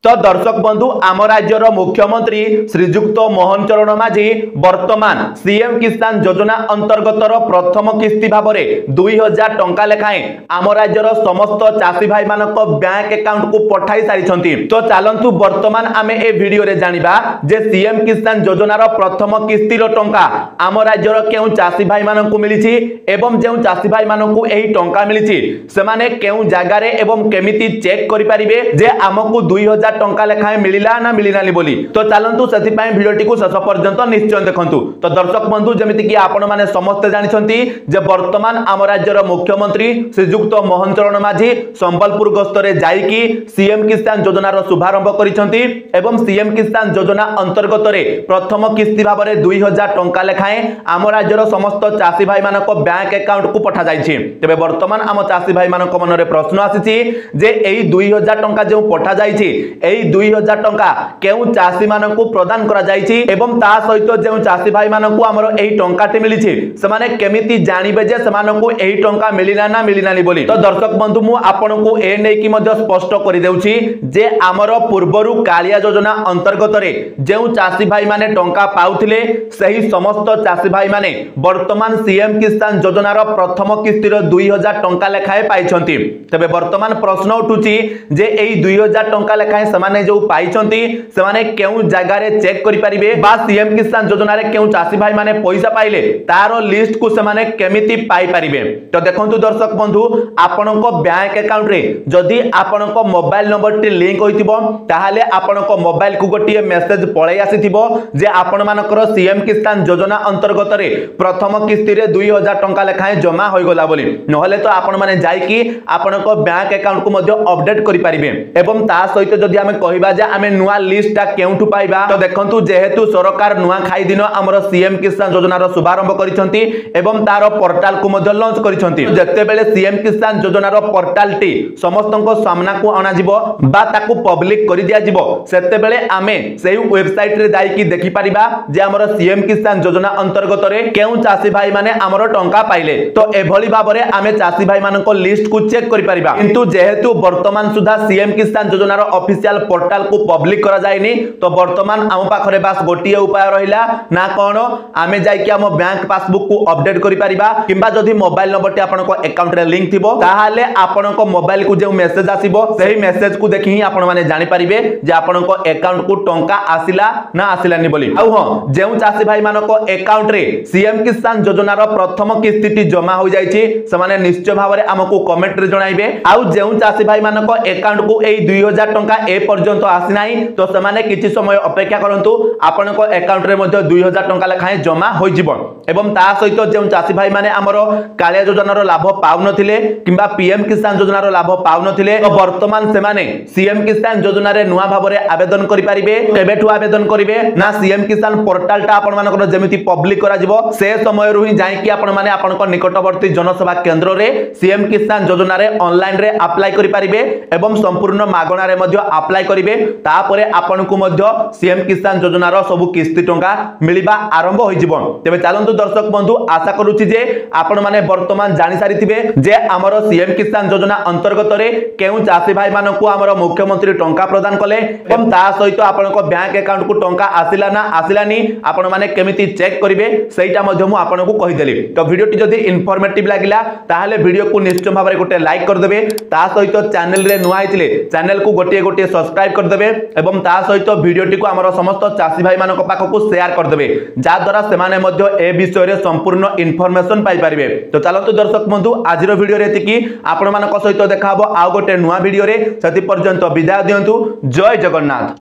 तो दर्शक बंधु आम राज्यर मुख्यमंत्री श्रीजुक्त मोहन चरण माझी वर्तमान सीएम किसान योजना अंतर्गतर प्रथम किस्ती भाव में 2000 टंका लेखाएं आम राज्यर समस्त चाषी भाई मान बैंक अकाउंट को पठाई सारी। तो चलतु वर्तमान आम ए वीडियो रे जानिबा जे सीएम किसान योजनार प्रथम किस्तीर टंका आम राज्यर केउ चाषी भाई मान को मिली एवं जो चाषी भाई मान को एही टंका मिली से माने केउ जगार एवं केमिति चेक करि परिबे जे आमको 2000 टंका लेखाएं मिलिला ना मिलिनानी बोली। तो चलतु से भिडियोटी को शेष पर्यंत निश्चय देखंतु। तो दर्शक बंधु जमिति कि आपण माने समस्त जानिछंती जे वर्तमान आम राज्यर मुख्यमंत्री श्रीजुक्त मोहन चरण माझी संबलपुर गस्तरे जाईकी सीएम किसान योजनार शुभारंभ करिसंती एवं सीएम किसान योजना अंतर्गत रे प्रथम किस्ती भाव में 2000 टंका लेखाएं आम राज्यर समस्त चाषी भाई मानक बैंक अकाउंट को पठा जाइछि। तेबे वर्तमान आम चाषी भाई मानक मनरे प्रश्न आसीछि जे एही 2000 टंका जो पठा जाइछि एही 2000 टंका केउ चाषी मानक प्रदान करा जाइछि एवं ता सहित जो चाषी भाई मानक हमर एही टंकाटे मिलिछि से माने केमिति जानिबे जे से मानक एही टंका मिलिला ना मिलिनानी बोली। तो दर्शक बंधु मु आपनको ए नै कि मध्य स्पष्ट करि देउछि जे हमर पूर्वरु कालिया योजना अंतर्गत रे जो चाषी भाई माने टंका पाउथिले सही समस्त चाषी भाई माने वर्तमान सीएम किसान योजनार प्रथम किस्तीर 2000 टंका लेखाए पाइछंती। तबे वर्तमान प्रश्न उठुछि जे एही 2000 टंका लेखाए समाने जो पाइछंती समाने केउ जगह रे चेक करि परिबे बा सीएम किसान योजना रे केउ चाषी भाई माने पैसा पाइले तारो लिस्ट को समाने केमिति पाई परिबे। तो देखंतु दर्शक बंधु आपनको बैंक अकाउंट रे जदी आपनको मोबाइल नंबर टी लिंक होइतिबो ताहाले आपनको मोबाइल को गोटिए मेसेज पळै आसीथिबो जे आपण मानकर सीएम किसान योजना अंतर्गत रे प्रथम किस्ती रे 2000 टंका लेखाए जमा होई गला बोली। नहले तो आपण माने जाई कि आपनको बैंक अकाउंट को मध्य अपडेट करि परिबे एवं ता सहित जदी हमें कहिबा जे हमें नुआ लिस्ट ता केउठु पाइबा। तो देखंतु जेहेतु सरकार नुआ खाई दिन हमर सीएम किसान योजनार शुभारंभ करिसंती एवं तार पोर्टल को मध्य लॉन्च करिसंती। जते बेले सीएम किसान योजनार पोर्टल टी समस्तनको सामना को आना जिवो बा ताकू पब्लिक करि दिया जिवो सेते बेले आमे सेही वेबसाइट रे जाई कि देखि परिबा जे हमर सीएम किसान योजना अंतर्गत रे केउ चाषी भाई माने हमर टंका पाइले। तो एभली भाबरे आमे चाषी भाई मानको लिस्ट को चेक करि परिबा किंतु जेहेतु वर्तमान सुधा सीएम किसान योजनार ऑफिशियल पोर्टल को पब्लिक करा जायनी तो वर्तमान आम पाखरे बास गोटिए उपाय रहिला ना कोन आमे जाई कि हम बैंक पासबुक को अपडेट करि परिबा किंबा जदी मोबाइल नंबर टी आपनको अकाउंट रे लिंक थिबो ताहाले आपनको मोबाइल को जे मेसेज आसीबो सही मेसेज को देखि ही आपण माने जानि परिबे जे आपनको अकाउंट को टंका आसिला ना आसिलानी बोली। आ हां जेउ चाषी भाई मानको अकाउंट रे सीएम किसान योजनार प्रथम किस्ती टी जमा हो जाईछि से माने निश्चय भाबरे हमको कमेंट रे जणाइबे। आ जेउ चाषी भाई मानको अकाउंट को एई 2000 टंका ए पर्यंत आसी नाही तो से माने किछि समय अपेक्षा करंतु आपनको अकाउंट रे मध्ये 2000 टंका लेखाए जमा होई जिवो एवं ता सहित जेउ चाषी भाई माने हमरो कालिया योजनार लाभ पाउ नथिले किंबा पीएम किसान योजनार लाभ पाउ नथिले तो वर्तमान से माने सीएम किसान योजना रे नुआ भाबरे आवेदन करि परिबे। केबेठु आवेदन करिवे ना सीएम किसान पोर्टल टा आपण मानकर जेमिति पब्लिक करा जिवो से समय रु ही जाई कि आपण माने आपनको निकटवर्ती जनसेवा केंद्र रे सीएम किसान योजना रे ऑनलाइन रे अप्लाई करि परिबे एवं संपूर्ण मागणा रे मध्ये अप्लाई करिवे तापरे आपनको मध्ये सीएम किसान योजनार सब किस्ती टंका मिलिबा आरंभ होई जिवो। तेबे चलंतु दर्शक बंधु आशा करूछि जे आपण माने वर्तमान जानि सारिथिबे जे हमर सीएम किसान योजना अंतर्गत रे केउ चाषी भाई मानकु हमर मुख्यमंत्री टंका प्रदान कले एवं ता सहित आपनको बैंक अकाउंट को टंका आसिला ना आसिलानी आपण माने केमिति चेक करिवे सेटा मध्ये मु आपनको कहि देली। तो वीडियोटी जदी इन्फॉर्मेटिव लागिला ताहाले वीडियो को निश्चय भाबरे गोटे लाइक कर देबे ता सहित चैनल रे नुआ आइतिले चैनल को गोटे गोटे सब्सक्राइब कर देबे एवं ता सहित वीडियोटी को हमर समस्त चाषी भाई मानक पाखको शेयर कर देबे जा द्वारा सेमाने मध्ये ए विषय रे संपूर्ण इन्फॉर्मेशन पाई परिबे। तो चलंतु दर्शक बंधु आजिरो वीडियो रे एतिकी आपण मानक सहित देखाबो आ गोटे नुआ वीडियो रे सति पर्यंत विदाय दियंतु। जय जगन्नाथ।